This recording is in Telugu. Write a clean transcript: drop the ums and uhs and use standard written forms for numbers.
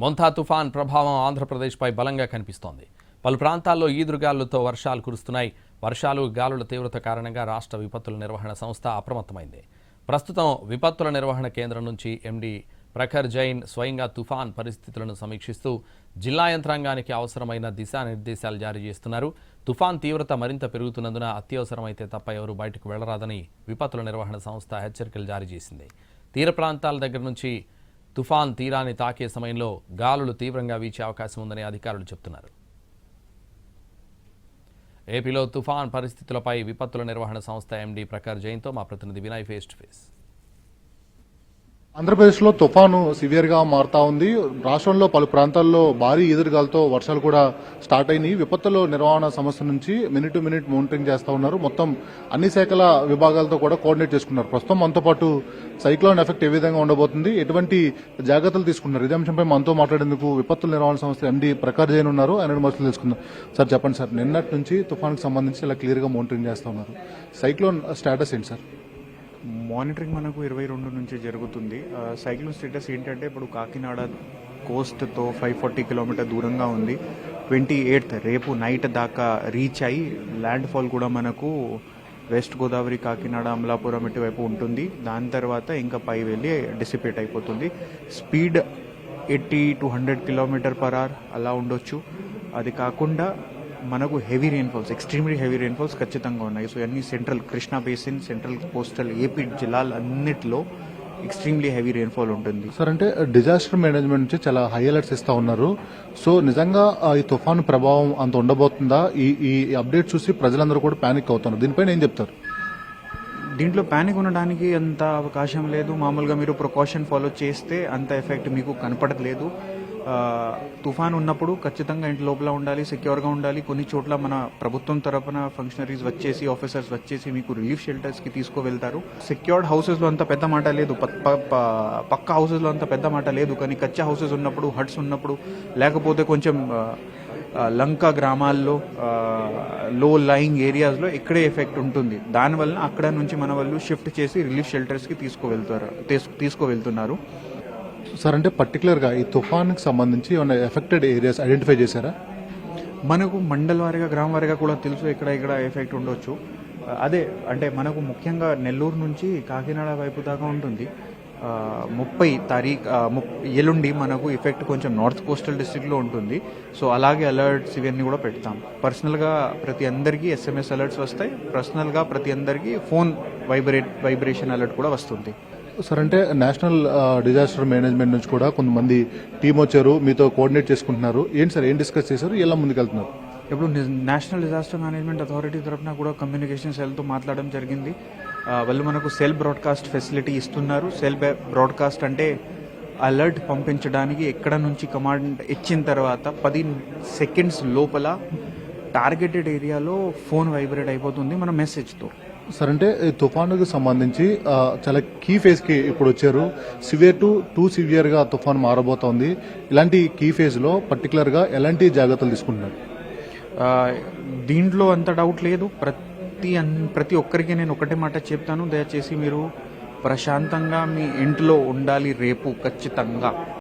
మొంతా తుఫాన్ ప్రభావం ఆంధ్రప్రదేశ్పై బలంగా కనిపిస్తోంది. పలు ప్రాంతాల్లో ఈదురుగాలులతో వర్షాలు కురుస్తున్నాయి. వర్షాలు, గాలుల తీవ్రత కారణంగా రాష్ట్ర విపత్తుల నిర్వహణ సంస్థ అప్రమత్తమైంది. ప్రస్తుతం విపత్తుల నిర్వహణ కేంద్రం నుంచి ఎండీ ప్రఖర్ జైన్ స్వయంగా తుఫాన్ పరిస్థితులను సమీక్షిస్తూ జిల్లా యంత్రాంగానికి అవసరమైన దిశానిర్దేశాలు జారీ చేస్తున్నారు. తుఫాన్ తీవ్రత మరింత పెరుగుతున్నందున అత్యవసరమైతే తప్ప ఎవరూ బయటకు వెళ్లరాదని విపత్తుల నిర్వహణ సంస్థ హెచ్చరికలు జారీ చేసింది. తీర ప్రాంతాల దగ్గర నుంచి తుఫాన్ తీరాన్ని తాకే సమయంలో గాలులు తీవ్రంగా వీచే అవకాశం ఉందని అధికారులు చెబుతున్నారు. ఏపీలో తుఫాన్ పరిస్థితులపై విపత్తుల నిర్వహణ సంస్థ ఎండీ ప్రఖర్ జైన్తో మా ప్రతినిధి వినయ్ ఫేస్ టు ఫేస్. ఆంధ్రప్రదేశ్లో తుఫాను సివియర్గా మారుతా ఉంది. రాష్ట్రంలో పలు ప్రాంతాల్లో భారీ ఈదురుగాలతో వర్షాలు కూడా స్టార్ట్ అయినాయి. విపత్తుల నిర్వహణ సంస్థ నుంచి మినిట్ టు మినిట్ మానిటరింగ్ చేస్తూ ఉన్నారు. మొత్తం అన్ని శాఖల విభాగాలతో కూడా కోఆర్డినేట్ చేసుకున్నారు. ప్రస్తుతం మనతో పాటు సైక్లోన్ ఎఫెక్ట్ ఏ విధంగా ఉండబోతుంది, ఎటువంటి జాగ్రత్తలు తీసుకున్నారు, ఇదే అంశంపై మనతో మాట్లాడేందుకు విపత్తుల నిర్వహణ సంస్థ ఎండీ ప్రఖర్ జైన్ ఉన్నారు. ఆయన మనుషులు తెలుసుకుందాం. సార్ చెప్పండి సార్, నిన్నటి నుంచి తుఫాన్కి సంబంధించి ఇలా క్లియర్గా మానిటరింగ్ చేస్తూ ఉన్నారు. సైక్లోన్ స్టేటస్ ఏంటి సార్? మానిటరింగ్ మనకు 22 నుంచి జరుగుతుంది. సైక్లోన్ స్టేటస్ ఏంటంటే ఇప్పుడు కాకినాడ కోస్ట్తో 540 కిలోమీటర్ దూరంగా ఉంది. 28th రేపు నైట్ దాకా రీచ్ అయ్యి ల్యాండ్ ఫాల్ కూడా మనకు వెస్ట్ గోదావరి, కాకినాడ, అమలాపురం ఇటువైపు ఉంటుంది. దాని తర్వాత ఇంకా పై వెళ్ళి డిసిపేట్ అయిపోతుంది. స్పీడ్ 80 to 100 km/h అలా ఉండొచ్చు. అది కాకుండా మనకు heavy rainfalls, extremely heavy rainfalls ఖచ్చితంగా ఉన్నాయి. సో అన్ని central Krishna basin, central coastal AP జిల్లాలు అన్నిటిలో ఎక్స్ట్రీమ్లీ హెవీ రెయిన్ఫాల్ ఉంటుంది. సార్, అంటే డిజాస్టర్ మేనేజ్మెంట్ నుంచి చాలా హై అలర్ట్స్ ఇస్తా ఉన్నారు. సో నిజంగా ఈ తుఫాను ప్రభావం అంత ఉండబోతుందా? ఈ అప్డేట్ చూసి ప్రజలందరూ కూడా పానిక్ అవుతున్నారు. దీనిపైన ఏం చెప్తారు? దీంట్లో ప్యానిక్ ఉండడానికి అంత అవకాశం లేదు. మామూలుగా మీరు ప్రికాషన్ ఫాలో చేస్తే అంత ఎఫెక్ట్ మీకు కనపడట్లేదు. తుఫాన్ ఉన్నప్పుడు ఖచ్చితంగా ఇంటి లోపల ఉండాలి, సెక్యూర్గా ఉండాలి. కొన్ని చోట్ల మన ప్రభుత్వం తరపున ఫంక్షనరీస్ వచ్చేసి, ఆఫీసర్స్ వచ్చేసి మీకు రిలీఫ్ షెల్టర్స్కి తీసుకువెళ్తారు. సెక్యూర్డ్ హౌసెస్లో అంత పెద్ద మాట లేదు, పక్క హౌసెస్లో అంత పెద్ద మాట లేదు. కానీ కచ్చా హౌసెస్ ఉన్నప్పుడు, హట్స్ ఉన్నప్పుడు, లేకపోతే కొంచెం లంక గ్రామాల్లో, లో లయింగ్ ఏరియాస్లో ఇక్కడే ఎఫెక్ట్ ఉంటుంది. దానివల్ల అక్కడ నుంచి మన వాళ్ళు షిఫ్ట్ చేసి రిలీఫ్ షెల్టర్స్కి తీసుకువెళ్తున్నారు. సార్, అంటే పర్టికులర్గా ఈ తుఫాన్కి సంబంధించి ఏమైనా ఎఫెక్టెడ్ ఏరియాస్ ఐడెంటిఫై చేశారా? మనకు మండల వారీగా, గ్రామ వారీగా కూడా తెలుసు ఇక్కడ ఎఫెక్ట్ ఉండొచ్చు. అదే అంటే మనకు ముఖ్యంగా నెల్లూరు నుంచి కాకినాడ వైపు దాకా ఉంటుంది. 30 తారీఖు ఎల్లుండి మనకు ఎఫెక్ట్ కొంచెం నార్త్ కోస్టల్ డిస్ట్రిక్ట్లో ఉంటుంది. సో అలాగే అలర్ట్స్ ఇవన్నీ కూడా పెడతాం. పర్సనల్గా ప్రతి అందరికీ SMS అలర్ట్స్ వస్తాయి. పర్సనల్గా ప్రతి అందరికీ ఫోన్ వైబ్రేషన్ అలర్ట్ కూడా వస్తుంది. సార్, అంటే నేషనల్ డిజాస్టర్ మేనేజ్మెంట్ నుంచి కూడా కొంతమంది టీం వచ్చారు, మీతో కోఆర్డినేట్ చేసుకుంటున్నారు. ఏంటి సార్, ఏం డిస్కస్ చేశారు, ఎలా ముందుకెళ్తున్నారు? ఇప్పుడు నేషనల్ డిజాస్టర్ మేనేజ్మెంట్ అథారిటీ తరఫున కూడా కమ్యూనికేషన్ సెల్తో మాట్లాడడం జరిగింది. వాళ్ళు మనకు సెల్ బ్రాడ్కాస్ట్ ఫెసిలిటీ ఇస్తున్నారు. సెల్ బ్రాడ్కాస్ట్ అంటే అలర్ట్ పంపించడానికి ఎక్కడ నుంచి కమాండ్ ఇచ్చిన తర్వాత 10 seconds లోపల టార్గెటెడ్ ఏరియాలో ఫోన్ వైబ్రేట్ అయిపోతుంది మన మెసేజ్తో. సార్, అంటే తుఫానుకు సంబంధించి చాలా కీ ఫేజ్కి ఇప్పుడు వచ్చారు. సివియర్ టు టూ సివియర్గా తుఫాను మారబోతోంది. ఇలాంటి కీ ఫేజ్లో పర్టికులర్గా ఎలాంటి జాగ్రత్తలు తీసుకుంటున్నారు? దీంట్లో అంత డౌట్ లేదు. ప్రతి ఒక్కరికి నేను ఒకటే మాట చెప్తాను, దయచేసి మీరు ప్రశాంతంగా మీ ఇంట్లో ఉండాలి రేపు ఖచ్చితంగా.